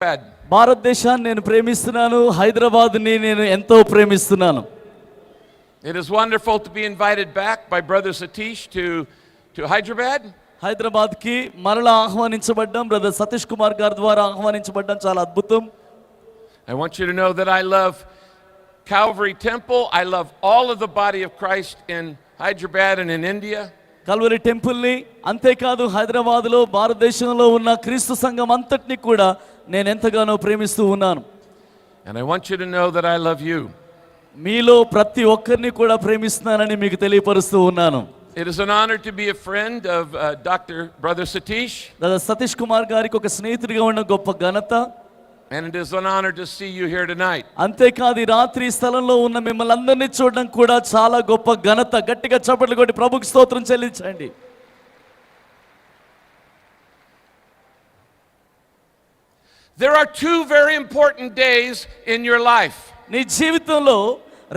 భారతదేశాన్ని నేను ప్రేమిస్తున్నాను, హైదరాబాద్ని నేను ఎంతో ప్రేమిస్తున్నాను. It is wonderful to be invited back by Brother Satish to Hyderabad. హైదరాబాద్కి మరలా ఆహ్వానించబడ్డం, బ్రదర్ సతీష్ కుమార్ గారి ద్వారా ఆహ్వానించబడ్డం చాలా అద్భుతం. I want you to know that I love Calvary Temple. I love all of the body of Christ in Hyderabad and in India. Calvary టెంపుల్ని, అంతేకాదు హైదరాబాద్లో భారతదేశంలో ఉన్న క్రీస్తు సంఘం అంతటిని కూడా నేను ఎంతగానో ప్రేమిస్తూ ఉన్నాను. And I want you to know that I love you. మీలో ప్రతి ఒక్కరిని కూడా ప్రేమిస్తున్నానని మీకు తెలియపరుస్తూ ఉన్నాను. It is an honor to be a friend of Brother Satish. Brother Satish Kumar గారికి ఒక స్నేహితుడిగా ఉన్న గొప్ప ఘనత. And it is an honor to see you here tonight. అంతేకాదు ఈ రాత్రి ఈ స్థలంలో ఉన్న మిమ్మల్ని అందరినీ చూడడం కూడా చాలా గొప్ప ఘనత. గట్టిగా చప్పట్లు కొట్టి ప్రభుకి స్తోత్రం చెల్లించండి. There are two very important days in your life. నీ జీవితంలో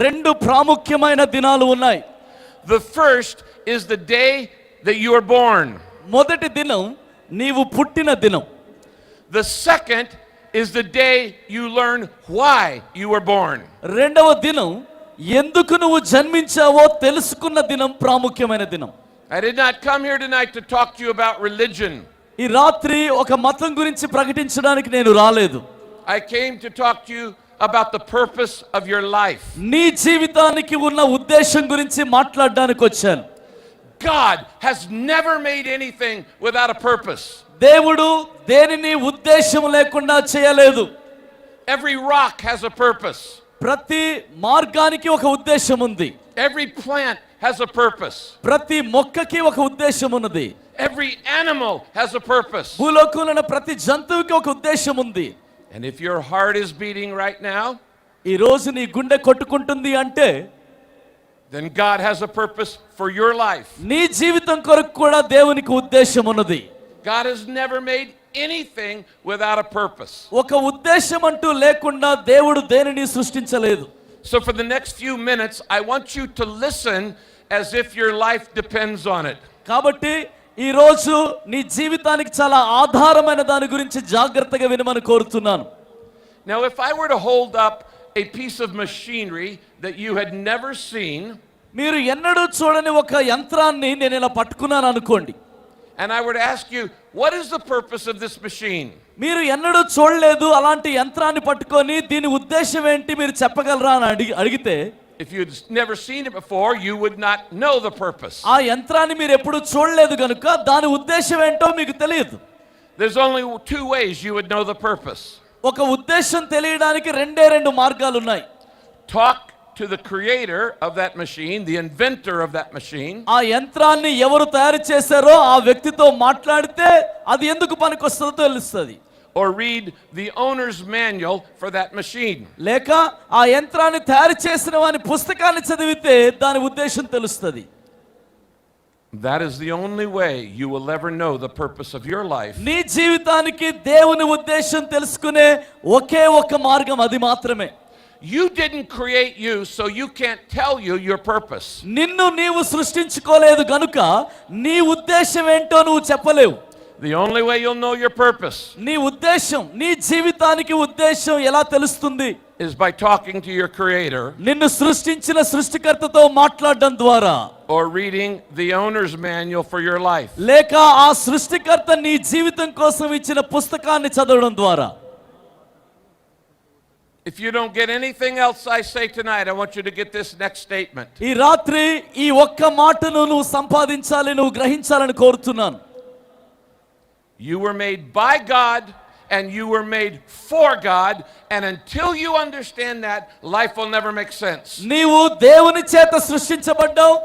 రెండు ప్రాముఖ్యమైన దినాలు ఉన్నాయి. The first is the day that you are born. మొదటి దినం నీవు పుట్టిన దినం. The second is the day you learn why you were born. రెండవ దినం ఎందుకు నువ్వు జన్మించావో తెలుసుకున్న దినం ప్రాముఖ్యమైన దినం. I did not come here tonight to talk to you about religion. ఈ రాత్రి ఒక మతం గురించి ప్రకటించడానికి నేను రాలేదు. I came to talk to you about the purpose of your life. నీ జీవితానికి ఉన్న ఉద్దేశం గురించి మాట్లాడడానికి వచ్చాను. God has never made anything without a purpose. దేవుడు దేనిని ఉద్దేశం లేకుండా చేయలేదు. Every rock has a purpose. ప్రతి మార్గానికి ఒక ఉద్దేశం ఉంది. Every plant has a purpose. ప్రతి మొక్కకి ఒక ఉద్దేశం ఉన్నది. Every animal has a purpose. భూలోకంలో ప్రతి జంతువుకి ఒక ఉద్దేశం ఉంది. And if your heart is beating right now, ఈ రోజు నీ గుండె కొట్టుకుంటుంది అంటే, then God has a purpose for your life. నీ జీవితం కొరకు కూడా దేవునికి ఉద్దేశం ఉన్నది. God has never made anything without a purpose. ఒక ఉద్దేశం అంటూ లేకుండా దేవుడు దేనిని సృష్టించలేదు. So for the next few minutes I want you to listen as if your life depends on it. కాబట్టి ఈ రోజు నీ జీవితానికి చాలా ఆధారమైన దాని గురించి జాగ్రత్తగా వినమని కోరుతున్నాను. Now if I were to hold up a piece of machinery that you had never seen, మీరు ఎన్నడూ చూడని ఒక యంత్రాన్ని నేను ఇలా పట్టుకున్నాను అనుకోండి. and I were to ask you, what is the purpose of this machine? మీరు ఎన్నడూ చూడలేదు అలాంటి యంత్రాన్ని పట్టుకొని దీని ఉద్దేశం ఏంటి మీరు చెప్పగలరా అని అడిగితే, if you had never seen it before, you would not know the purpose. ఆ యంత్రాన్ని మీరు ఎప్పుడు చూడలేదు గనుక దాని ఉద్దేశం ఏంటో మీకు తెలియదు. There's only two ways you would know the purpose. ఒక ఉద్దేశం తెలియడానికి రెండే రెండు మార్గాలు ఉన్నాయి. Talk to the creator of that machine, the inventor of that machine. ఆ యంత్రాన్ని ఎవరు తయారు చేశారో ఆ వ్యక్తితో మాట్లాడితే అది ఎందుకు పనికొస్తుందో తెలుస్తుంది. Or read the owner's manual for that machine. లేక ఆ యంత్రాన్ని తయారు చేసిన వాని పుస్తకాన్ని చదివితే దాని ఉద్దేశం తెలుస్తుంది. That is the only way you will ever know the purpose of your life. నీ జీవితానికి దేవుని ఉద్దేశం తెలుసుకునే ఒకే ఒక మార్గం అది మాత్రమే. You didn't create you, so you can't tell you your purpose. నిన్ను నీవు సృష్టించుకోలేదు గనుక నీ ఉద్దేశం ఏంటో నువ్వు చెప్పలేవు. The only way you'll know your purpose నీ ఉద్దేశం, నీ జీవితానికి ఉద్దేశం ఎలా తెలుస్తుంది? is by talking to your creator, నిన్ను సృష్టించిన సృష్టికర్తతో మాట్లాడడం ద్వారా, or reading the owner's manual for your life. లేక ఆ సృష్టికర్త నీ జీవితం కోసం ఇచ్చిన పుస్తకాన్ని చదవడం ద్వారా. If you don't get anything else I say tonight, I want you to get this next statement. ఈ రాత్రి ఈ ఒక్క మాటను నువ్వు సంపాదించాలి, నువ్వు గ్రహించాలని కోరుతున్నాను. You were made by God and you were made for God, and until you understand that, life will never make sense. నీవు దేవుని చేత సృష్టించబడ్డావు,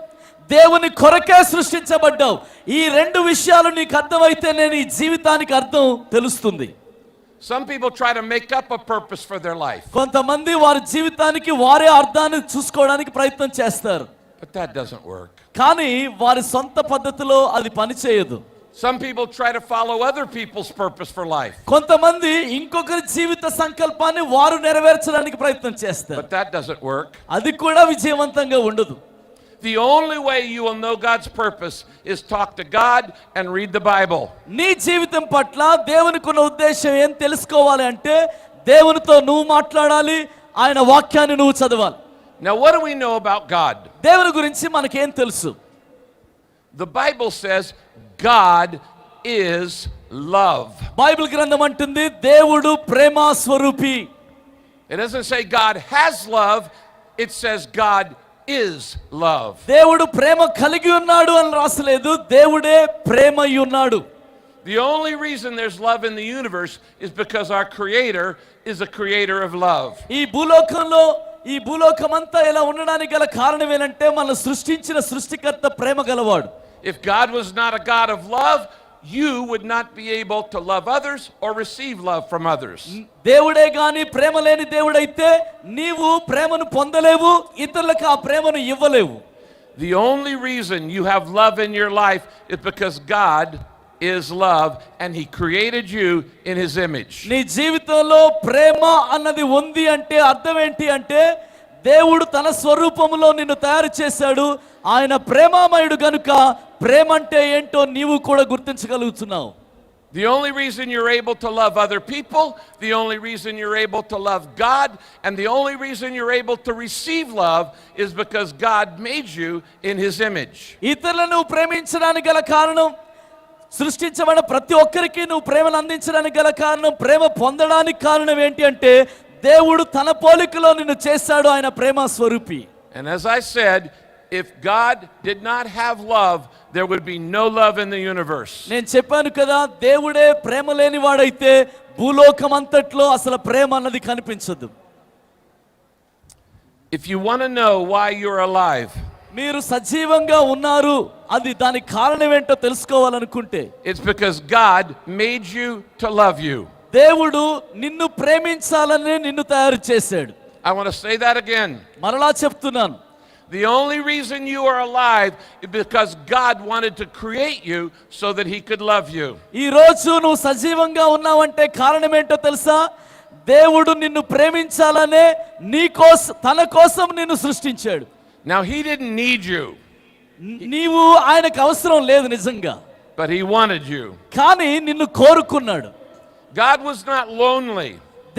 దేవుని కొరకే సృష్టించబడ్డావు. ఈ రెండు విషయాలు నీకు అర్థమైతేనే నీ జీవితానికి అర్థం తెలుస్తుంది. Some people try to make up a purpose for their life. కొంతమంది వారి జీవితానికి వారే అర్థాన్ని చూసుకోవడానికి ప్రయత్నం చేస్తారు. But that doesn't work. కానీ వారి సొంత పద్ధతిలో అది పనిచేయదు. Some people try to follow other people's purpose for life. కొంతమంది ఇంకొకరి జీవిత సంకల్పాన్ని వారు నెరవేర్చడానికి ప్రయత్నం చేస్తారు. But that doesn't work. అది కూడా విజయవంతంగా ఉండదు. The only way you will know God's purpose is talk to God and read the Bible. నీ జీవితం పట్ల దేవునికి ఉన్న ఉద్దేశం ఏం తెలుసుకోవాలి అంటే దేవునితో నువ్వు మాట్లాడాలి, ఆయన వాక్యాన్ని నువ్వు చదవాలి. Now, what do we know about God? దేవుని గురించి మనకేం తెలుసు? The Bible says God is love. Bible గ్రంథం అంటుంది దేవుడు ప్రేమ స్వరూపి. It doesn't say God has love, it says God is love. దేవుడు ప్రేమ కలిగి ఉన్నాడు అని రాసలేదు, దేవుడే ప్రేమ అయి ఉన్నాడు. The only reason there's love in the universe is because our creator is a creator of love. ఈ భూలోకమంతా ఇలా ఉండడానికి గల కారణం ఏంటంటే మన సృష్టించిన సృష్టికర్త ప్రేమ గలవాడు. If God was not a God of love, you would not be able to love others or receive love from others. దేవుడే గాని ప్రేమ లేని దేవుడైతే నీవు ప్రేమను పొందలేవు, ఇతరులకు ఆ ప్రేమను ఇవ్వలేవు. The only reason you have love in your life is because God is love and he created you in his image. నీ జీవితంలో ప్రేమ అన్నది ఉంది అంటే అర్థం ఏంటి అంటే దేవుడు తన స్వరూపములో నిన్ను తయారు చేశాడు, ఆయన ప్రేమామయుడు గనుక ప్రేమ అంటే ఏంటో నీవు కూడా గుర్తించగలుగుతున్నావు. The only reason you're able to love other people, the only reason you're able to love God, and the only reason you're able to receive love is because God made you in his image. ఇతరులను ప్రేమించడానికి గల కారణం, సృష్టించబడిన ప్రతి ఒక్కరికి నువ్వు ప్రేమను అందించడానికి గల కారణం, ప్రేమ పొందడానికి కారణం ఏంటి అంటే దేవుడు తన పోలికలో నిన్ను చేశాడు, ఆయన ప్రేమ స్వరూపి. And as I said, if God did not have love, there would be no love in the universe. నేను చెప్పాను కదా, దేవుడే ప్రేమ లేని వాడైతే భూలోకం అంతట్లో అసలు ప్రేమ అన్నది కనిపించదు. If you want to know why you're alive, మీరు సజీవంగా ఉన్నారు, అది దానికి కారణం ఏంటో తెలుసుకోవాలనుకుంటే it's because God made you to love you. దేవుడు నిన్ను ప్రేమించాలని నిన్ను తయారు చేశాడు. I want to say that again. మరలా చెప్తున్నాను, The only reason you are alive is because God wanted to create you so that he could love you. ఈ రోజు నువ్వు సజీవంగా ఉన్నావంటే కారణం ఏంటో తెలుసా? దేవుడు నిన్ను ప్రేమించాలనే తన కోసం నిన్ను సృష్టించాడు. Now he didn't need you, నీవు ఆయనకు అవసరం లేదు నిజంగా, but he wanted you. కానీ నిన్ను కోరుకున్నాడు. God was not lonely.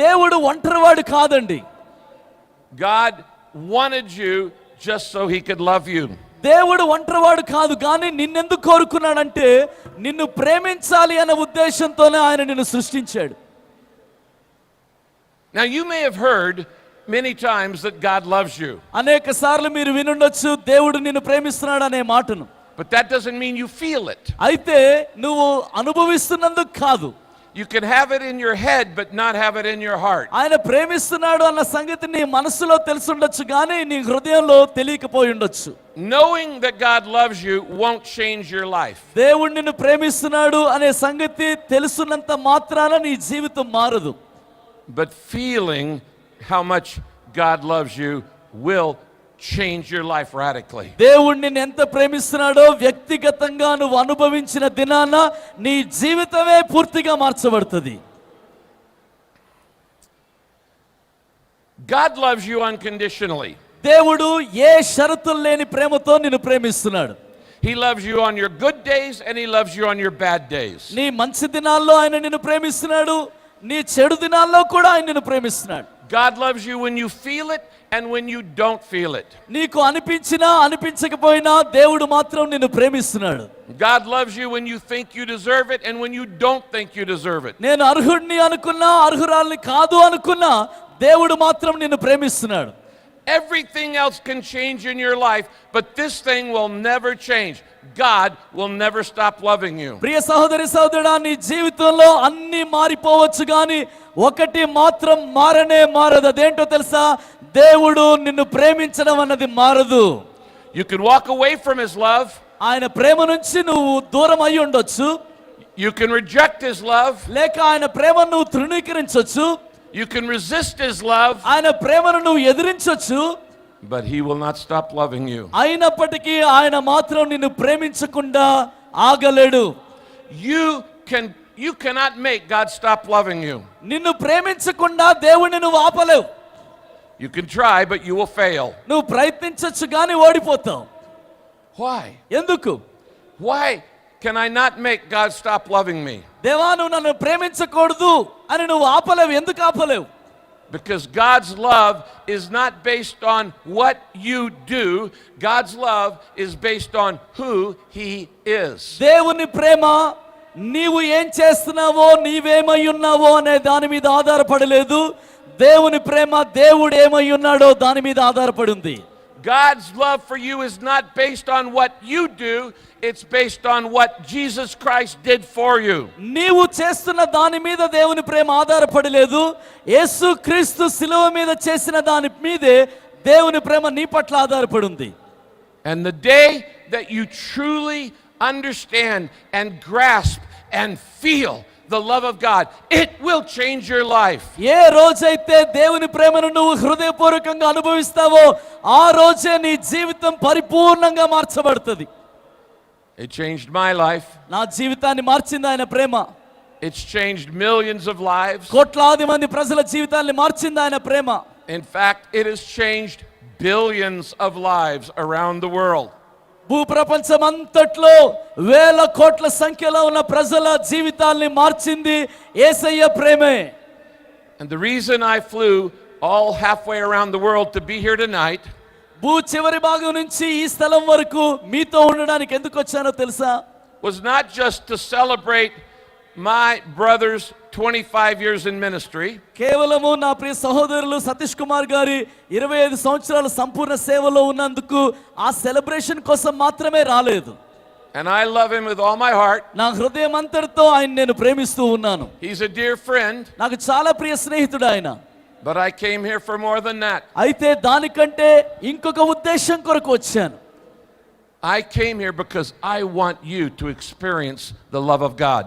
దేవుడు ఒంటరివాడు కాదండి. God wanted you just so he could love you. దేవుడు ఒంటరివాడు కాదు, కానీ నిన్నెందుకు కోరుకున్నాడంటే నిన్ను ప్రేమించాలి అనే ఉద్దేశంతోనే ఆయన నిన్ను సృష్టించాడు. Now you may have heard many times that God loves you. అనేక సార్లు మీరు వినుండొచ్చు దేవుడు నిన్ను ప్రేమిస్తున్నాడు అనే మాటను. But that doesn't mean you feel it. అయితే నువ్వు అనుభవిస్తున్నందుకు కాదు. You can have it in your head but not have it in your heart. ఆయన ప్రేమిస్తున్నాడు అన్న సంగతి నీ మనసులో తెలుసుండొచ్చు కానీ నీ హృదయంలో తెలియకపోయి ఉండొచ్చు. Knowing that God loves you won't change your life. దేవుడు నిన్ను ప్రేమిస్తున్నాడు అనే సంగతి తెలుసున్నంత మాత్రాన నీ జీవితం మారదు. But feeling how much God loves you will change your life radically. దేవుడు నిన్ను ఎంత ప్రేమిస్తున్నాడో వ్యక్తిగతంగా నువ్వు అనుభవించిన దినాన నీ జీవితమే పూర్తిగా మార్చబడుతుంది. God loves you unconditionally. దేవుడు ఏ షరతులు లేని ప్రేమతో నిన్ను ప్రేమిస్తున్నాడు. He loves you on your good days and he loves you on your bad days. నీ మంచి దినాల్లో ఆయన నిన్ను ప్రేమిస్తున్నాడు, నీ చెడు దినాల్లో కూడా ఆయన నిన్ను ప్రేమిస్తున్నాడు. God loves you when you feel it and when you don't feel it. నీకు అనిపించినా అనిపించకపోయినా దేవుడు మాత్రం నిన్ను ప్రేమిస్తున్నాడు. God loves you when you think you deserve it and when you don't think you deserve it. నేను అర్హుడిని అనుకున్నా అర్హురాల్ని కాదు అనుకున్నా దేవుడు మాత్రం నిన్ను ప్రేమిస్తున్నాడు. Everything else can change in your life, but this thing will never change. God will never stop loving you. ప్రియ సహోదరి సహోదరుడా, నీ జీవితంలో అన్ని మారిపోవచ్చు కానీ ఒకటి మాత్రం మారదు. అదేంటో తెలుసా? దేవుడు నిన్ను ప్రేమించడం అన్నది మారదు. You can walk away from his love. ఆయన ప్రేమ నుంచి నువ్వు దూరం అయి ఉండొచ్చు. You can reject his love. లేక ఆయన ప్రేమను నువ్వు తృణీకరించొచ్చు. You can resist his love. ఆయన ప్రేమను నువ్వు ఎదిరించొచ్చు. But he will not stop loving you. అయినప్పటికీ ఆయన మాత్రం నిన్ను ప్రేమించకుండా ఆగలేడు. You cannot make God stop loving you. నిన్ను ప్రేమించకుండా దేవుణ్ణి నువ్వు ఆపలేవు. You can try, but you will fail. నువ్వు ప్రయత్నించొచ్చు కానీ ఓడిపోతావు. Why? ఎందుకు? Why can I not make God stop loving me? దేవా నువ్వు నన్ను ప్రేమించకూడదు అని నువ్వు ఆపలేవు. ఎందుకు ఆపలేవు? Because God's love is not based on what you do. God's love is based on who He is. దేవుని ప్రేమ నీవు ఏం చేస్తున్నావో నీవేమై ఉన్నావో అనే దాని మీద ఆధారపడలేదు. దేవుని ప్రేమ దేవుడు ఏమై ఉన్నాడో దాని మీద ఆధారపడి ఉంది. God's love for you is not based on what you do. It's based on what Jesus Christ did for you. నీవు చేస్తున్న దాని మీద దేవుని ప్రేమ ఆధారపడలేదు. యేసు క్రీస్తు శిలువ మీద చేసిన దాని మీదే దేవుని ప్రేమ నీ పట్ల ఆధారపడి ఉంది. And the day that you truly understand and grasp and feel the love of God, it will change your life. ఏ రోజైతే దేవుని ప్రేమను నువ్వు హృదయపూర్వకంగా అనుభవిస్తావో ఆ రోజే నీ జీవితం పరిపూర్ణంగా మార్చబడుతుంది. It changed my life. నా జీవితాన్ని మార్చింది ఆయన ప్రేమ. It's changed millions of lives. కోట్లాది మంది ప్రజల జీవితాన్ని మార్చింది ఆయన ప్రేమ. In fact, it has changed billions of lives around the world. భూప్రపంచం అంతట్లో వేల కోట్ల సంఖ్యలో ఉన్న ప్రజల జీవితాల్ని మార్చింది యేసయ్య ప్రేమే. And the reason I flew all halfway around the world to be here tonight భూ చివరి భాగం నుంచి ఈ స్థలం వరకు మీతో ఉండడానికి ఎందుకు వచ్చానో తెలుసా? was not just to celebrate my brother's 25 years in ministry. కేవలము నా ప్రియ సహోదరులు సతీష్ కుమార్ గారి 25 సంవత్సరాల సంపూర్ణ సేవలో ఉన్నందుకు ఆ సెలబ్రేషన్ కోసం మాత్రమే రాలేదు. And I love him with all my heart. నా హృదయం అంతటితో ఆయన నేను ప్రేమిస్తూ ఉన్నాను. He's a dear friend. నాకు చాలా ప్రియ స్నేహితుడు ఆయన. But I came here for more than that. అయితే దానికంటే ఇంకొక ఉద్దేశం కొరకు వచ్చాను. I came here because I want you to experience the love of God.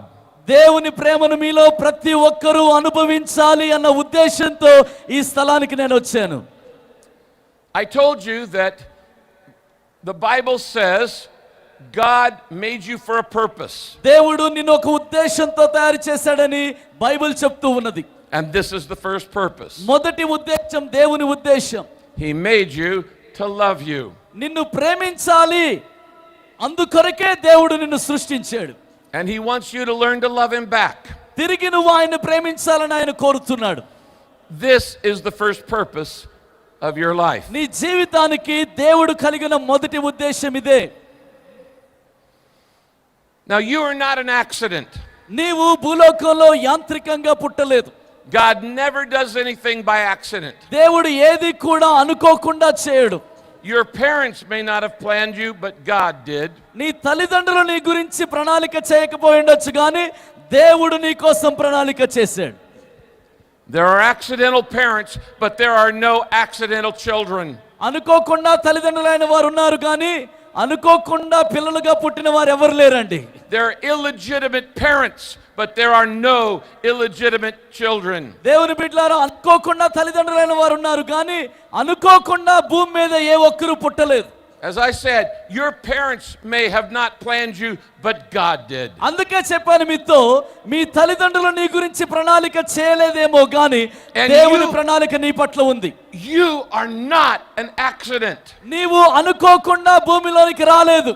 దేవుని ప్రేమను మీలో ప్రతి ఒక్కరూ అనుభవించాలి అన్న ఉద్దేశంతో ఈ స్థలానికి నేను వచ్చాను. I told you that the Bible says God made you for a purpose. దేవుడు నిన్ను ఒక ఉద్దేశంతో తయారు చేశాడని బైబిల్ చెప్తూ ఉన్నది. And this is the first purpose. మొదటి ఉద్దేశం దేవుని ఉద్దేశం. He made you to love you. నిన్ను ప్రేమించాలి. అందుకొరకే దేవుడు నిన్ను సృష్టించాడు. And he wants you to learn to love him back. తిరిగి నువ్వు ఆయన ప్రేమించాలని ఆయన కోరుతున్నాడు. This is the first purpose of your life. నీ జీవితానికి దేవుడు కలిగిన మొదటి ఉద్దేశం ఇదే. Now you are not an accident. నీవు భూలోకంలో యాంత్రికంగా పుట్టలేదు. God never does anything by accident. దేవుడు ఏది కూడా అనుకోకుండా చేయడు. Your parents may not have planned you, but God did. నీ తల్లిదండ్రులు నీ గురించి ప్రణాళిక చేయకపోయి ఉండొచ్చు కానీ దేవుడు నీ కోసం ప్రణాళిక చేశాడు. There are accidental parents, but there are no accidental children. అనుకోకుండా తల్లిదండ్రులైన వారు ఉన్నారు కానీ అనుకోకుండా పిల్లలుగా పుట్టిన వారు ఎవరు లేరండి. There are illegitimate parents, but there are no illegitimate children. దేవుని బిడ్డలారా అనుకోకుండా తల్లిదండ్రులైన వారు ఉన్నారు కానీ అనుకోకుండా భూమి మీద ఏ ఒక్కరు పుట్టలేదు. As I said, your parents may have not planned you, but God did. అందుకే చెప్పాను మీతో మీ తల్లిదండ్రులు నీ గురించి ప్రణాళిక చేయలేదేమో కానీ And దేవుని you- ప్రణాళిక నీ పట్ల ఉంది. You are not an accident. నీవు అనుకోకుండా భూమిలోనికి రాలేదు.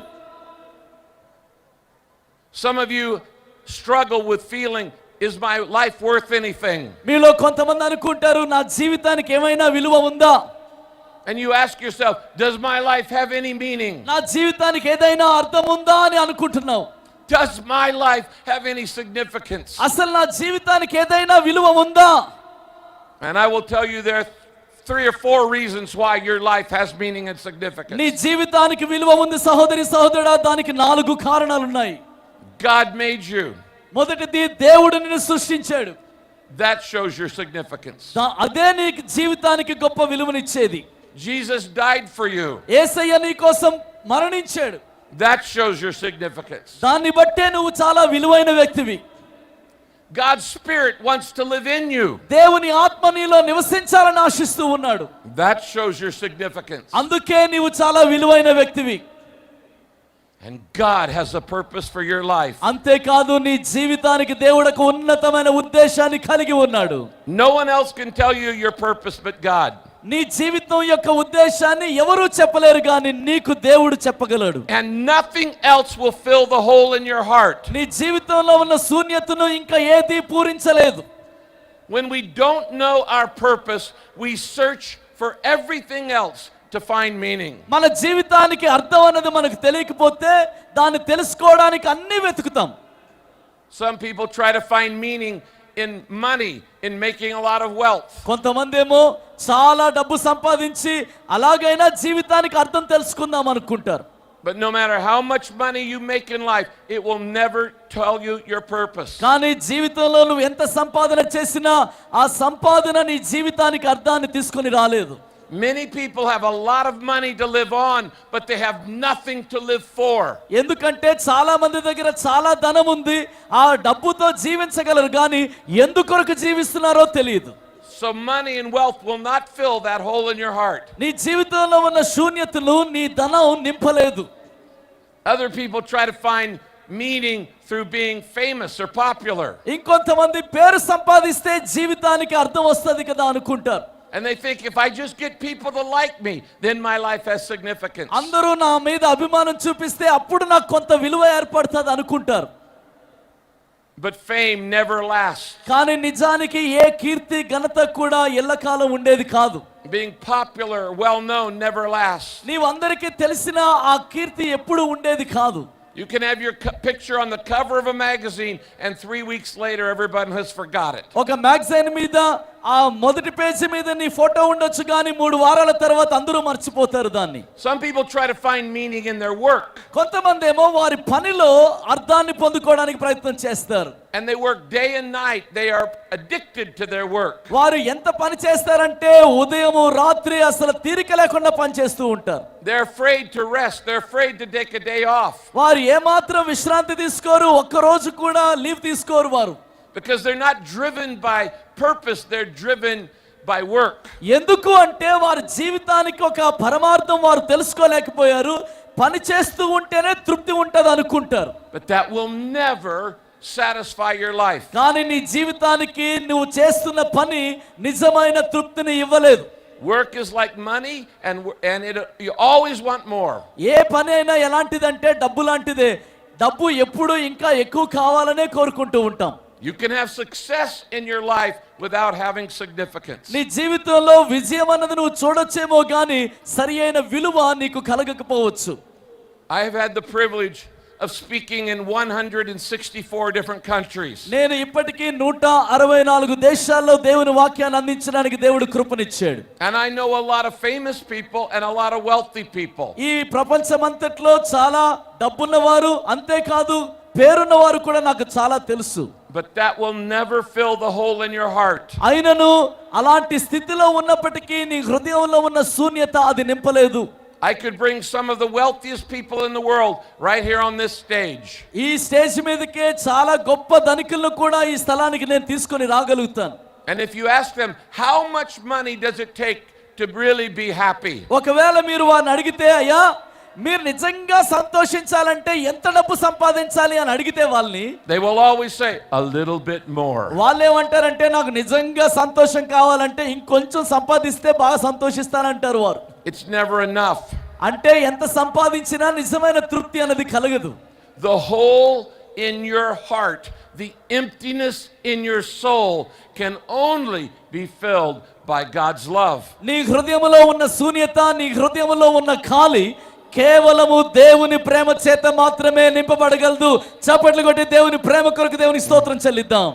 Some of you struggle with feeling, is my life worth anything? మీలో కొంతమంది అనుకుంటారు నా జీవితానికి ఏమైనా విలువ ఉందా? And you ask yourself, does my life have any meaning? నా జీవితానికి ఏదైనా అర్థం ఉందా అని అనుకుంటున్నావు. Does my life have any significance? అసలు నా జీవితానికి ఏదైనా విలువ ఉందా? And I will tell you there are 3 or 4 reasons why your life has meaning and significance. నీ జీవితానికి విలువ ఉంది సహోదరి సహోదరుడా. దానికి 4 కారణాలు ఉన్నాయి. God made you. మొదటిది దేవుడు నిన్ను సృష్టించాడు. That shows your significance. అదే నీకు జీవితానికి గొప్ప విలువనిచ్చేది. Jesus died for you. యేసయ్య నీ కోసం మరణించాడు. That shows your significance. దాన్ని బట్టే నువ్వు చాలా విలువైన వ్యక్తివి. God's Spirit wants to live in you. దేవుని ఆత్మ నీలో నివసించాలని ఆశిస్తూ ఉన్నాడు. That shows your significance. అందుకే నీవు చాలా విలువైన వ్యక్తివి. And God has a purpose for your life. అంతేకాదు నీ జీవితానికి దేవుడు ఒక ఉన్నతమైన ఉద్దేశాన్ని కలిగి ఉన్నాడు. No one else can tell you your purpose but God. నీ జీవితం యొక్క ఉద్దేశాన్ని ఎవరూ చెప్పలేరు కానీ నీకు దేవుడు చెప్పగలడు. And nothing else will fill the hole in your heart. నీ జీవితంలో ఉన్న శూన్యతను ఇంకా ఏది పూరించలేదు. When we don't know our purpose, we search for everything else to find meaning. మన జీవితానికి అర్థం అన్నది మనకు తెలియకపోతే దాన్ని తెలుసుకోవడానికి అన్ని వెతుకుతాం. Some people try to find meaning in money, in making a lot of wealth. కొంతమంది ఏమో చాలా డబ్బు సంపాదించి అలాగైనా జీవితానికి అర్థం తెలుసుకుందాం అనుకుంటారు. But no matter how much money you make in life, it will never tell you your purpose. కానీ జీవితంలో నువ్వు ఎంత సంపాదన చేసినా ఆ సంపాదన నీ జీవితానికి అర్థాన్ని తీసుకొని రాలేదు. Many people have a lot of money to live on, but they have nothing to live for. ఎందుకంటే చాలా మంది దగ్గర చాలా ధనం ఉంది, ఆ డబ్బుతో జీవించగలరు కానీ ఎందుకొరకు జీవిస్తున్నారో తెలియదు. So money and wealth will not fill that hole in your heart. నీ జీవితంలో ఉన్న శూన్యతను నీ ధనం నింపలేదు. Other people try to find meaning through being famous or popular. ఇంకొంతమంది పేరు సంపాదిస్తే జీవితానికి అర్థం వస్తుంది కదా అనుకుంటారు. And they think if I just get people to like me, then my life has significance. అందరూ నా మీద అభిమానం చూపిస్తే అప్పుడు నాకు కొంత విలువ ఏర్పడుతుంది అనుకుంటారు. But fame never lasts. కానీ నిజానికి ఏ కీర్తి ఘనత కూడా ఎల్లకాలం ఉండేది కాదు. Being popular, well known, never lasts. నీవు అందరికీ తెలిసిన ఆ కీర్తి ఎప్పుడు ఉండేది కాదు. You can have your picture on the cover of a magazine, and 3 weeks later, everybody has forgot it. ఒక మ్యాగజైన్ మీద ఆ మొదటి పేజీ మీద నీ ఫోటో ఉండొచ్చు కానీ 3 వారాల తర్వాత అందరూ మర్చిపోతారు దాన్ని. Some people try to find meaning in their work. కొంతమంది ఏమో వారి పనిలో అర్థాన్ని పొందుకోవడానికి ప్రయత్నం చేస్తారు. And they work day and night. They are addicted to their work. వారు ఎంత పని చేస్తారంటే ఉదయము రాత్రి అసలు తీరిక లేకుండా పని చేస్తూ ఉంటారు. They're afraid to rest. They're afraid to take a day off. వారు ఏమాత్రం విశ్రాంతి తీసుకోరు, ఒక్క రోజు కూడా లీవ్ తీసుకోరు వారు. Because they're not driven by purpose, they're driven by work. ఎందుకు అంటే వారి జీవితానికి ఒక పరమార్థం వారు తెలుసుకోలేకపోయారు. పని చేస్తూ ఉంటేనే తృప్తి ఉంటది అనుకుంటారు. But that will never satisfy your life. కానీ నీ జీవితానికి నువ్వు చేస్తున్న పని నిజమైన తృప్తిని ఇవ్వలేదు. Work is like money, and you always want more. ఏ పని అయినా ఎలాంటిదంటే డబ్బు లాంటిదే. డబ్బు ఎప్పుడు ఇంకా ఎక్కువ కావాలనే కోరుకుంటూ ఉంటాం. You can have success in your life without having significance. నీ జీవితంలో విజయం అన్నది నువ్వు చూడొచ్చేమో కానీ సరి అయిన విలువ నీకు కలగకపోవచ్చు. I have had the privilege of speaking in 164 different countries. నేను ఇప్పటికీ 164 దేశాల్లో దేవుని వాక్యాన్ని అందించడానికి దేవుడు కృపనిచ్చాడు. And I know a lot of famous people and a lot of wealthy people. ఈ ప్రపంచమంతట్లో చాలా డబ్బున్నవారు అంతేకాదు పేరున్నవారు కూడా నాకు చాలా తెలుసు. But that will never fill the hole in your heart. అయినను అలాంటి స్థితిలో ఉన్నప్పటికీ నీ హృదయంలో ఉన్న శూన్యత అది నింపలేదు. I could bring some of the wealthiest people in the world right here on this stage. ఈ స్టేజ్ మీదకే చాలా గొప్ప ధనికులను కూడా ఈ స్థలానికి నేను తీసుకొని రాగలుగుతాను. And if you ask them, how much money does it take to really be happy? ఒకవేళ మీరు వారిని అడిగితే అయ్యా మీరు నిజంగా సంతోషించాలంటే ఎంత డబ్బు సంపాదించాలి అని అడిగితే వాళ్ళని They will always say a little bit more. వాళ్ళు ఏమంటారంటే నాకు నిజంగా సంతోషం కావాలంటే ఇంకొంచెం సంపాదిస్తే బాగా సంతోషిస్తానంటారు వారు. It's never enough. అంటే ఎంత సంపాదించినా నిజమైన తృప్తి అనేది కలగదు. The hole in your heart, the emptiness in your soul can only be filled by God's love. నీ హృదయములో ఉన్న శూన్యత, నీ హృదయములో ఉన్న ఖాళీ కేవలము దేవుని ప్రేమ చేత మాత్రమే నింపబడగలదు. చప్పట్లు కొట్టి దేవుని ప్రేమ కొరకు దేవుని స్తోత్రం చెల్లిద్దాం.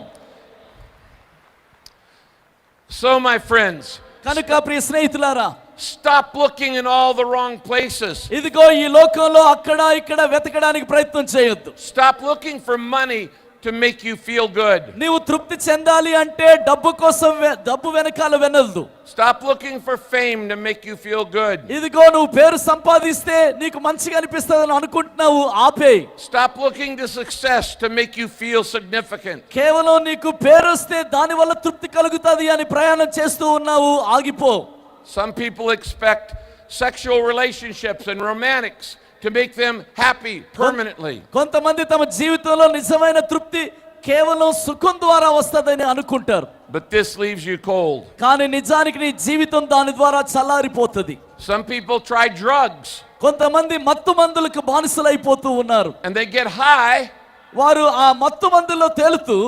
So my friends, కనుక ప్రియ స్నేహితులారా, stop looking in all the wrong places. ఇదిగో ఈ లోకంలో అక్కడ ఇక్కడ వెతకడానికి ప్రయత్నం చేయొద్దు. Stop looking for money to make you feel good. నీవు తృప్తి చెందాలి అంటే డబ్బు కోసం డబ్బు వెనకాల వెనల్దు. Stop looking for fame to make you feel good. ఇదిగో నువ్వు పేరు సంపాదిస్తే నీకు మంచిగా అనిపిస్తుందని అనుకుంటున్నావు, ఆపేయ్. Stop looking to success to make you feel significant. కేవలం నీకు పేరు వస్తే దాని వల్ల తృప్తి కలుగుతుంది అని ప్రయాణం చేస్తూ ఉన్నావు, ఆగిపో. Some people expect sexual relationships and romantics to make them happy permanently. కొంతమంది తమ జీవితంలో నిజమైన తృప్తి కేవలం సుఖం ద్వారా వస్తదని అనుకుంటారు, but this leaves you cold. కానీ నిజానికి నీ జీవితం దాని ద్వారా చల్లారిపోతుంది. Some people try drugs కొంతమంది మత్తు మందులకు బానిసలైపోతూ ఉన్నారు. and they get high, వారు ఆ మత్తు మందుల్లో తేలుతూ,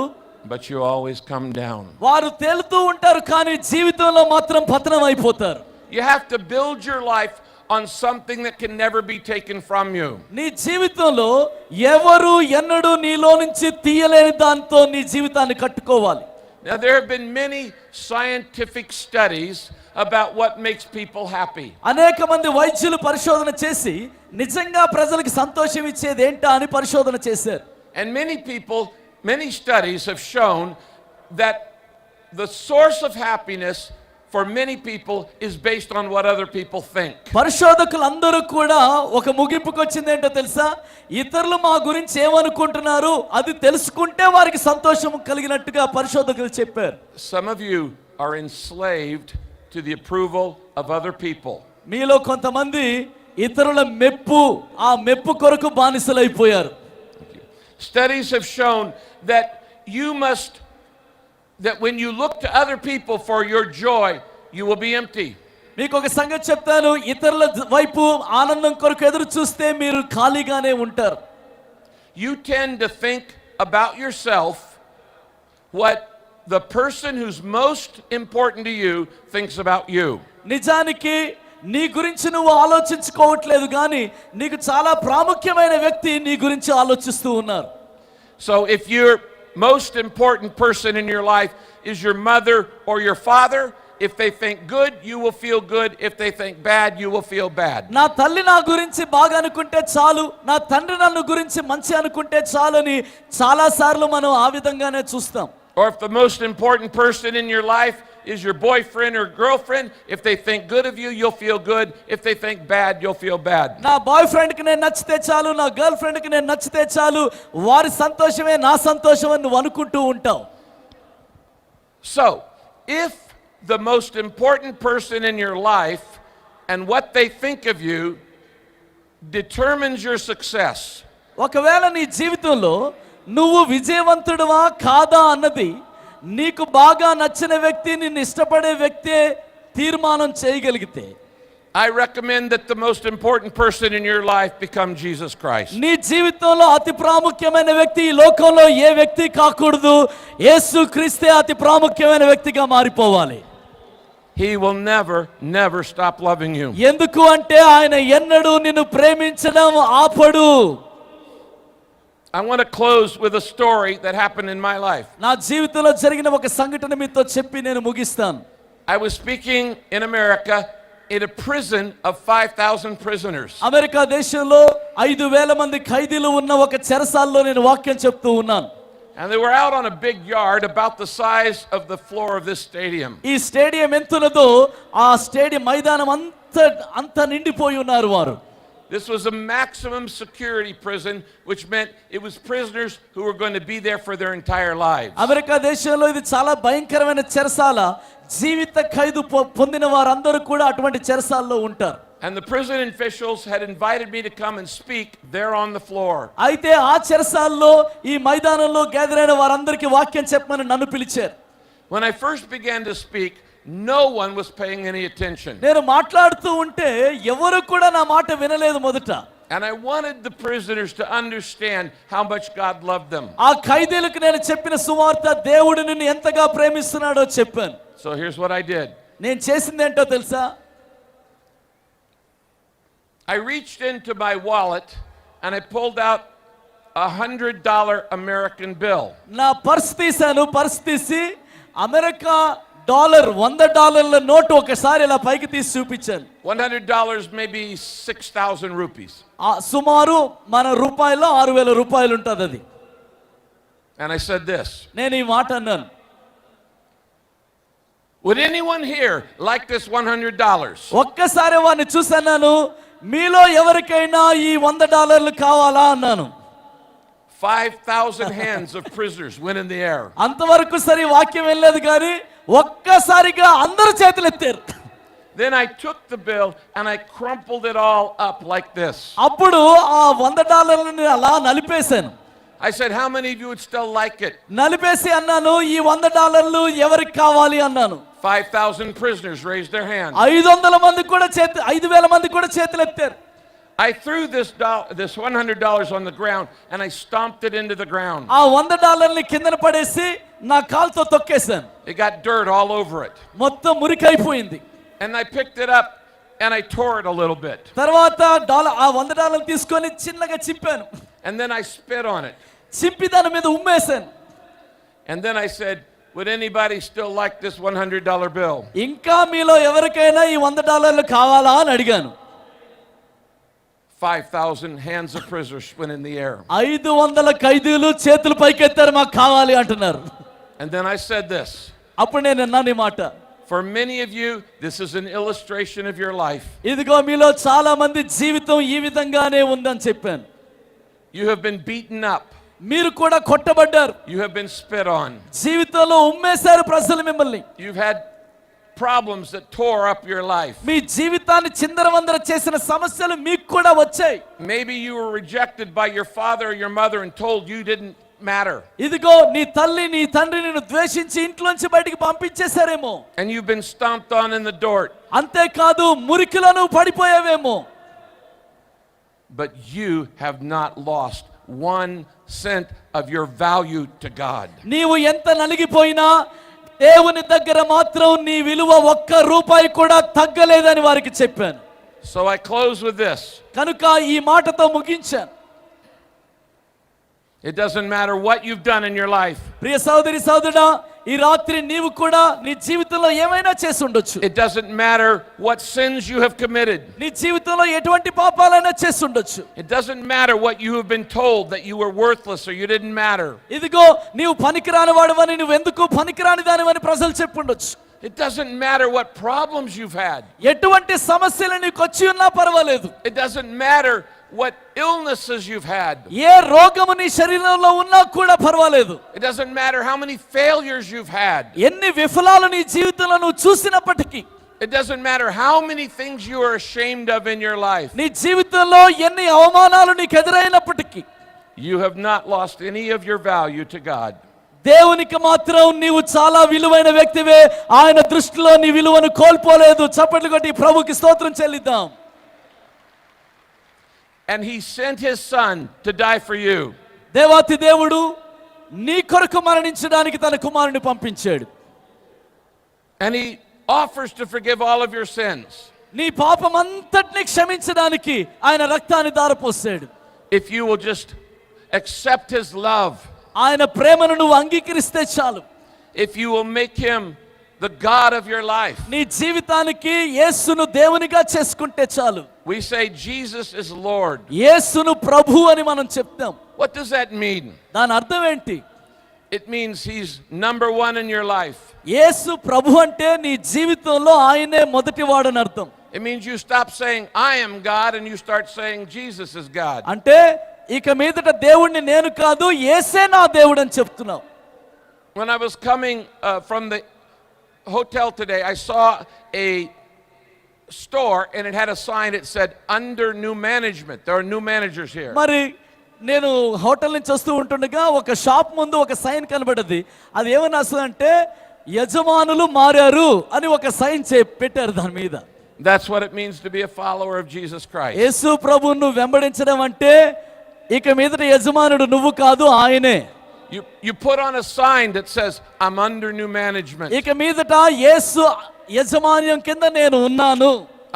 but you always come down. వారు తేలుతూ ఉంటారు కానీ జీవితంలో మాత్రం పతనం అయిపోతారు. You have to build your life on something that can never be taken from you. నీ జీవితంలో ఎవరు ఎన్నడూ నీలో నుంచి తీయలేని దాంతో నీ జీవితాన్ని కట్టుకోవాలి. Now there have been many scientific studies about what makes people happy. అనేక మంది వైద్యులు పరిశోధన చేసి నిజంగా ప్రజలకు సంతోషం ఇచ్చేది ఏంటా అని పరిశోధన చేశారు. And many studies have shown that the source of happiness for many people is based on what other people think. పరిశోధకులందరూ కూడా ఒక ముగింపుకు వచ్చింది ఏంటో తెలుసా? ఇతరులు మా గురించి ఏమనుకుంటున్నారు అది తెలుసుకుంటే వారికి సంతోషం కలిగినట్టుగా పరిశోధకులు చెప్పారు. Some of you are enslaved to the approval of other people. మీలో కొంతమంది ఇతరుల మెప్పు, ఆ మెప్పు కొరకు బానిసలైపోయారు. Studies have shown that that when you look to other people for your joy, you will be empty. మీకు ఒక సంగతి చెప్తాను, ఇతరుల వైపు ఆనందం కొరకు ఎదురు చూస్తే మీరు ఖాళీగానే ఉంటారు. You tend to think about yourself what the person who's most important to you thinks about you. నిజానికి నీ గురించి నువ్వు ఆలోచించుకోవట్లేదు కానీ నీకు చాలా ప్రాముఖ్యమైన వ్యక్తి నీ గురించి ఆలోచిస్తూ ఉన్నారు. So if your most important person in your life is your mother or your father, if they think good, you will feel good. If they think bad, you will feel bad. నా తల్లి నా గురించి బాగా అనుకుంటే చాలు, నా తండ్రి నన్ను గురించి మంచి అనుకుంటే చాలు అని చాలా సార్లు మనం ఆ విధంగానే చూస్తాం. Or if the most important person in your life is your boyfriend or girlfriend, if they think good of you, you'll feel good. If they think bad, you'll feel bad. నా బాయ్ ఫ్రెండ్ కి నేను నచ్చితే చాలు, నా girl friend కి నేను నచ్చితే చాలు, వారి సంతోషమే నా సంతోషం అని నువ్వు అనుకుంటూ ఉంటావు. So, if the most important person in your life and what they think of you determines your success, ఒకవేళ నీ జీవితంలో నువ్వు విజయవంతుడివా కాదా అన్నది నీకు బాగా నచ్చిన వ్యక్తి, నిన్ను ఇష్టపడే వ్యక్తే తీర్మానం చేయగలిగితే, I recommend that the most important person in your life become Jesus Christ. నీ జీవితంలో అతి ప్రాముఖ్యమైన వ్యక్తి ఈ లోకంలో ఏ వ్యక్తి కాకూడదు, యేసుక్రీస్తే అతి ప్రాముఖ్యమైన వ్యక్తిగా మారిపోవాలి. He will never stop loving you. ఎందుకు అంటే ఆయన ఎన్నడూ నిన్ను ప్రేమించడం ఆపడు. I want to close with a story that happened in my life. నా జీవితంలో జరిగిన ఒక సంఘటన మీతో చెప్పి నేను ముగిస్తాను. I was speaking in America in a prison of 5,000 prisoners. America దేశంలో 5,000 మంది ఖైదీలు ఉన్న ఒక చెరసాలలో నేను వాక్యం చెప్తూ ఉన్నాను. And they were out on a big yard about the size of the floor of this stadium. ఈ స్టేడియం ఎంతున్నదో ఆ స్టేడియం మైదానం అంత నిండిపోయి ఉన్నారు వారు. This was a maximum security prison, which meant it was prisoners who were going to be there for their entire lives. America దేశంలో ఇది చాలా భయంకరమైన చెరసాల. జీవిత ఖైదు పొందిన వారందరూ కూడా అటువంటి చెరసాల్లో ఉంటారు. And the prison officials had invited me to come and speak there on the floor. అయితే ఆ చెరసాల్లో ఈ మైదానంలో గ్యాదర్ అయిన వారందరికీ వాక్యం చెప్పమని నన్ను పిలిచారు. When I first began to speak, no one was paying any attention. నేను మాట్లాడుతూ ఉంటే ఎవరు కూడా నా మాట వినలేదు మొదట. And I wanted the prisoners to understand how much God loved them. ఆ ఖైదీలకు నేను చెప్పిన సువార్త దేవుడు నిన్ను ఎంతగా ప్రేమిస్తున్నాడో చెప్పాను. So here's what I did. నేను చేసింది ఏంటో తెలుసా? I reached into my wallet and I pulled out $100 American bill. నా పర్స్ తీశాను. పర్స్ తీసి అమెరికా $100 నోటు ఒకసారి ఇలా పైకి తీసి చూపించాను. $100 maybe 6,000 rupees. సుమారు మన రూపాయల్లో 6,000 రూపాయలు ఉంటుంది అది. And I said this. నేను ఈ మాట అన్నాను. Would anyone here like this $100? ఒక్కసారి వాడిని చూసన్నాను, మీలో ఎవరికైనా ఈ $100 కావాలా అన్నాను. 5,000 hands of prisoners went in the air. అంతవరకు సరి వాక్యం వెళ్ళలేదు కానీ ఒక్కసారిగా అందరూ చేతులు ఎత్తారు. Then I took the bill and I crumpled it all up like this. అప్పుడు ఆ $100 అలా నలిపేశాను. I said, how many of you would still like it? నలిపేసి అన్నాను, ఈ $100 ఎవరికి కావాలి అన్నాను. 5,000 prisoners raised their hands. 500 మంది కూడా 5,000 మంది కూడా చేతులు ఎత్తారు. I threw this $100 on the ground and I stomped it into the ground. ఆ $100 కిందన పడేసి నా కాలుతో తొక్కేశాను. It got dirt all over it. మొత్తం మురికైపోయింది. And I picked it up and I tore it a little bit. తర్వాత ఆ $100 తీసుకొని చిన్నగా చింపాను. And then I spit on it. చింపి దాని మీద ఉమ్మేశాను. And then I said, would anybody still like this $100 bill? ఇంకా మీలో ఎవరికైనా ఈ $100 కావాలా అని అడిగాను. 5,000 hands of prisoners went in the air. 500 ఖైదీలు చేతులు పైకెత్తారు, మాకు కావాలి అంటున్నారు. And then I said this. అప్పుడు నేను అన్నాను ఈ మాట. For many of you, this is an illustration of your life. ఇదిగో మీలో చాలా మంది జీవితం ఈ విధంగానే ఉందని చెప్పాను. You have been beaten up. మీరు కూడా కొట్టబడ్డారు. You have been spit on. జీవితంలో ఉమ్మేశారు ప్రజలు మిమ్మల్ని. You've had problems that tore up your life. మీ జీవితాన్ని చిందరవందర చేసిన సమస్యలు మీకు కూడా వచ్చాయి. Maybe you were rejected by your father or your mother and told you didn't matter. ఇదిగో నీ తల్లి నీ తండ్రి నిన్ను ద్వేషించి ఇంట్లోంచి బయటికి పంపించేశారేమో. And you've been stomped on in the dirt. అంతేకాదు మురికిలోను పడిపోయావేమో. But you have not lost 1 cent of your value to God. నీవు ఎంత నలిగిపోయినా దేవుని దగ్గర మాత్రం నీ విలువ $1 కూడా తగ్గలేదని వారికి చెప్పాను. So I close with this. కనుక ఈ మాటతో ముగించాను. It doesn't matter what you've done in your life. ప్రియ సహోదరి సహోదరుడా, ఈ రాత్రి నీవు కూడా నీ జీవితంలో ఏమైనా చేసి ఉండొచ్చు. It doesn't matter what sins you have committed. నీ జీవితంలో ఎటువంటి పాపాలైనా చేసి ఉండొచ్చు. It doesn't matter what you have been told, that you were worthless or you didn't matter. ఇదిగో నీవు పనికిరాని వాడవని, నువ్వు ఎందుకు పనికిరాని దానివని ప్రజలు చెప్పుండొచ్చు. It doesn't matter what problems you've had. ఎటువంటి సమస్యలు నీకు వచ్చి ఉన్నా పర్వాలేదు. It doesn't matter what illnesses you've had. ఏ రోగము నీ శరీరంలో ఉన్నా కూడా పర్వాలేదు. It doesn't matter how many failures you've had. ఎన్ని విఫలాలు నీ జీవితంలో నువ్వు చూసినప్పటికీ, It doesn't matter how many things you are ashamed of in your life. నీ జీవితంలో ఎన్ని అవమానాలు నీకు ఎదురైనప్పటికీ, You have not lost any of your value to God. దేవునికి మాత్రం నీవు చాలా విలువైన వ్యక్తివే. ఆయన దృష్టిలో నీ విలువను కోల్పోలేదు. చప్పట్లు కొట్టి ప్రభుకి స్తోత్రం చెల్లిద్దాం. And he sent his son to die for you. దేవాతి దేవుడు నీ కొరకు మరణించడానికి తన కుమారుని పంపించాడు. And he offers to forgive all of your sins. నీ పాపం అంతటిని క్షమించడానికి ఆయన రక్తాన్ని ధారపోసాడు. If you will just accept his love. ఆయన ప్రేమను నువ్వు అంగీకరిస్తే చాలు. If you will make him the God of your life. నీ జీవితానికి యేసును దేవునిగా చేసుకుంటే చాలు. We say Jesus is Lord. యేసును ప్రభు అని మనం చెప్తాం. What does that mean? దాని అర్థం ఏంటి? It means he's number 1 in your life. యేసు ప్రభు అంటే నీ జీవితంలో ఆయనే మొదటివాడని అర్థం. It means you stop saying I am God and you start saying Jesus is God. అంటే ఇక మీదట దేవుణ్ణి నేను కాదు, యేసే నా దేవుడు అని చెప్తున్నావు. When I was coming from the hotel today, I saw a store and it had a sign that said under new management. There are new managers here. మరి నేను హోటల్ నుంచి వస్తూ ఉంటుండగా ఒక షాప్ ముందు ఒక సైన్ కనబడ్డది. అది ఏమని రాస్తుందంటే యజమానులు మారారు అని ఒక సైన్ పెట్టారు దాని మీద. That's what it means to be a follower of Jesus Christ. యేసు ప్రభువును వెంబడించడం అంటే ఇక మీదట యజమానుడు నువ్వు కాదు, ఆయనే. You put on a sign that says I'm under new management. ఇక మీదట యేసు యజమాన్యం కింద నేను ఉన్నాను.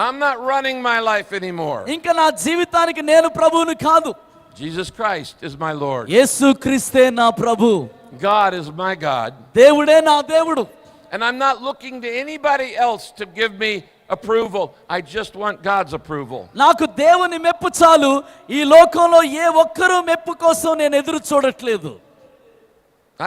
I'm not running my life anymore. ఇంకా నా జీవితానికి నేను ప్రభువుని కాదు. Jesus Christ is my Lord. యేసు క్రీస్తే నా ప్రభు. God is my God. దేవుడే నా దేవుడు. And I'm not looking to anybody else to give me approval. I just want God's approval. నాకు దేవుని మెప్పు చాలు. ఈ లోకంలో ఏ ఒక్కరూ మెప్పు కోసం నేను ఎదురు చూడట్లేదు.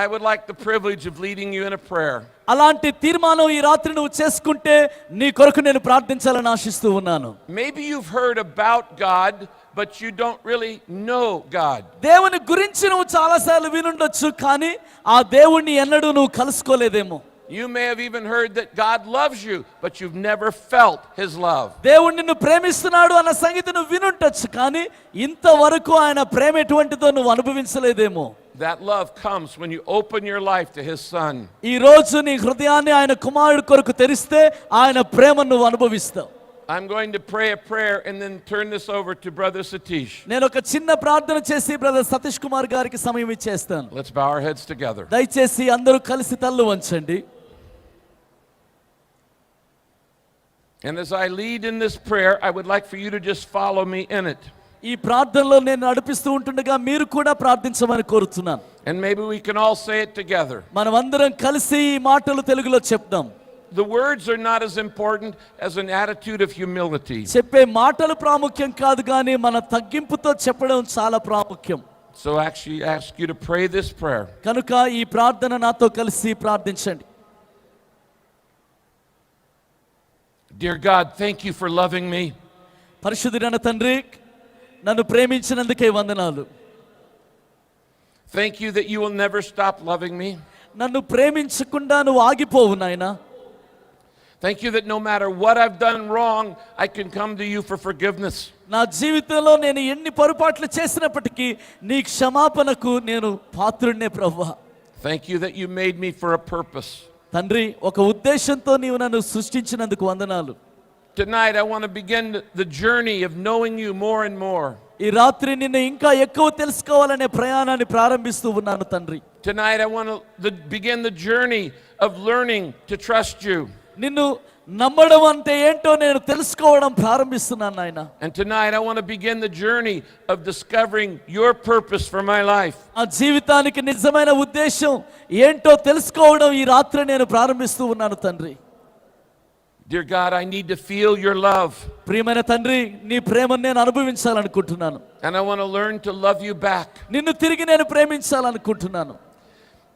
I would like the privilege of leading you in a prayer. అలాంటి తీర్మానం ఈ రాత్రి నువ్వు చేసుకుంటే నీ కొరకు నేను ప్రార్థించాలని ఆశిస్తూ ఉన్నాను. Maybe you've heard about God, but you don't really know God. దేవుని గురించి నువ్వు చాలాసార్లు వినుండొచ్చు, కానీ ఆ దేవుణ్ణి ఎన్నడూ నువ్వు కలుసుకోలేదేమో. You may have even heard that God loves you, but you've never felt his love. దేవుడు నిన్ను ప్రేమిస్తున్నాడు అన్న సంగతి నువ్వు వినుంటచ్చు, కానీ ఇంతవరకు ఆయన ప్రేమ ఎటువంటిదో నువ్వు అనుభవించలేదేమో. That love comes when you open your life to his son. ఈ రోజు నీ హృదయాన్ని ఆయన కుమారుడి కొరకు తెరిస్తే ఆయన ప్రేమను నువ్వు అనుభవిస్తావు. I'm going to pray a prayer and then turn this over to Brother Satish. నేను ఒక చిన్న ప్రార్థన చేసి బ్రదర్ సతీష్ కుమార్ గారికి సమయం ఇచ్చేస్తాను. Let's bow our heads together. దయచేసి అందరూ కలిసి తల్లు వంచండి. And as I lead in this prayer, I would like for you to just follow me in it. ఈ ప్రార్థనలో నేను నడిపిస్తూ ఉంటుండగా మీరు కూడా ప్రార్థించమని కోరుతున్నాను. And maybe we can all say it together. మనమందరం కలిసి ఈ మాటలు తెలుగులో చెప్దాం. The words are not as important as an attitude of humility. చెప్పే మాటలు ప్రాముఖ్యం కాదు, కానీ మన తగ్గింపుతో చెప్పడం చాలా ప్రాముఖ్యం. So actually ask you to pray this prayer. కనుక ఈ ప్రార్థన నాతో కలిసి ప్రార్థించండి. Dear God, thank you for loving me. పరిశుద్ధుడైన తండ్రి, నన్ను ప్రేమించినందుకే వందనాలు. Thank you that you will never stop loving me. నన్ను ప్రేమించకుండా నువ్వు ఆగిపోవు నాయనా. Thank you that no matter what I've done wrong, I can come to you for forgiveness. నా జీవితంలో నేను ఎన్ని పొరపాట్లు చేసినప్పటికీ నీ క్షమాపణకు నేను పాత్రుడినే ప్రభువా. Thank you that you made me for a purpose. తండ్రి, ఒక ఉద్దేశంతో నీవు నన్ను సృష్టించినందుకు వందనాలు. Tonight I want to begin the journey of knowing you more and more. ఈ రాత్రి నిన్ను ఇంకా ఎక్కువ తెలుసుకోవాలనే ప్రయాణాన్ని ప్రారంభిస్తూ ఉన్నాను తండ్రి. Tonight I want to begin the journey of learning to trust you. నిన్ను నమ్మడం అంటే ఏంటో నేను తెలుసుకోవడం ప్రారంభిస్తున్నాను నాయన. And tonight I want to begin the journey of discovering your purpose for my life. ఆ జీవితానికి నిజమైన ఉద్దేశం ఏంటో తెలుసుకోవడం ఈ రాత్రి నేను ప్రారంభిస్తూ ఉన్నాను తండ్రి. Dear God, I need to feel your love. ప్రియమైన తండ్రి, నీ ప్రేమను నేను అనుభవించాలనుకుంటున్నాను. And I want to learn to love you back. నిన్ను తిరిగి నేను ప్రేమించాలనుకుంటున్నాను.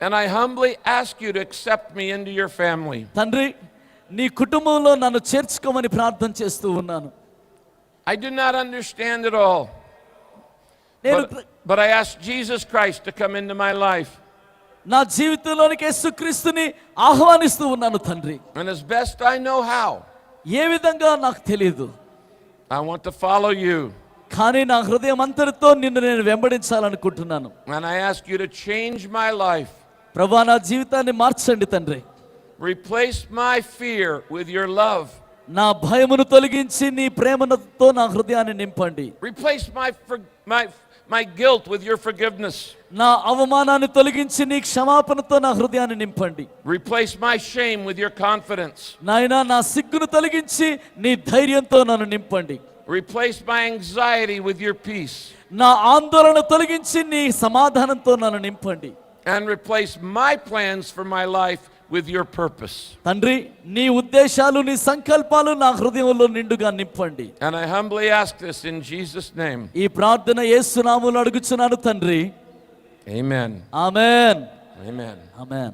And I humbly ask you to accept me into your family. తండ్రి, నీ కుటుంబంలో నన్ను చేర్చుకోమని ప్రార్థన చేస్తూ ఉన్నాను. I do not understand it all. But I ask Jesus Christ to come into my life. నా జీవితంలోనికి యేసుక్రీస్తుని ఆహ్వానిస్తూ ఉన్నాను తండ్రి. And as best I know how, ఏ విధంగా నాకు తెలియదు, I want to follow you. కానీ నా హృదయం అంతటితో నిన్ను నేను వెంబడించాలనుకుంటున్నాను. And I ask you to change my life. ప్రభువా, నా జీవితాన్ని మార్చండి తండ్రి. Replace my fear with your love. నా భయమును తొలగించి నీ ప్రేమతో నా హృదయాన్ని నింపండి. Replace my guilt with your forgiveness. నా అవమానాన్ని తొలగించి నీ క్షమాపణతో నా హృదయాన్ని నింపండి. Replace my shame with your confidence. నాయనా, నా సిగ్గును తొలగించి నీ ధైర్యంతో నన్ను నింపండి. Replace my anxiety with your peace. నా ఆందోళన తొలగించి నీ సమాధానంతో నన్ను నింపండి. And replace my plans for my life with your purpose. తండ్రి, నీ ఉద్దేశాలు నీ సంకల్పాలు నా హృదయంలో నిండుగా నింపండి. And I humbly ask this in Jesus' name. ఈ ప్రార్థన యేసు నామములో అడుగుచున్నాను తండ్రి. Amen. ఆమేన్. Amen. ఆమేన్.